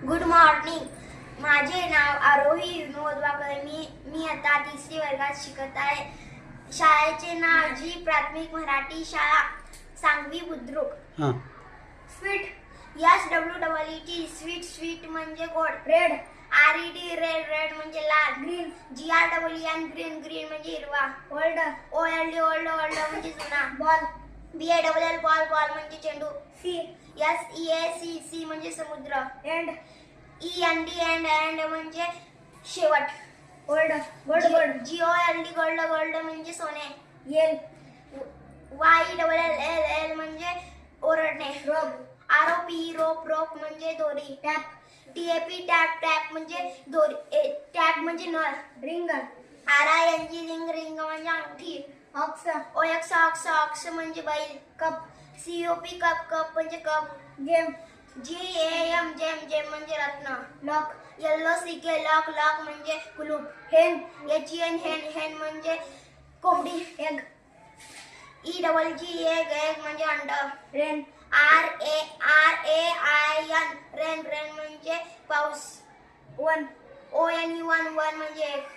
Good morning. माझे नाव आरोही विनोद वाकळे. मी आता 3री वर्गात शिकत आहे. शाळेचे नाव जी प्राथमिक मराठी शाळा, Sangvi Budruk. Sweet, SWEET, sweet म्हणजे गोड. रेड, RED रेड म्हणजे लाल. ग्रीन, GREEN ग्रीन म्हणजे हिरवा. ओल्ड म्हणजे जुना. बॉल, BALL बॉल म्हणजे चेंडू. SEA म्हणजे समुद्र. एंड, END म्हणजे शेवट. गोल्ड, गोल्ड म्हणजे सोने. येल, YLL म्हणजे ओरडणे. रोप म्हणजे दोरी. TAP म्हणजे दोरी. टॅप म्हणजे नळ. रिंग, रिंग म्हणजे अंगठी. ऑक्स म्हणजे बैल. कप, कप म्हणजे कप. गेम, जेम म्हणजे रत्न. लॉक, लॉक म्हणजे कुलूप. हेन म्हणजे कोंबडी. एग, एग म्हणजे अंड. रेन, RAIN रेन म्हणजे पाऊस. वन म्हणजे एक.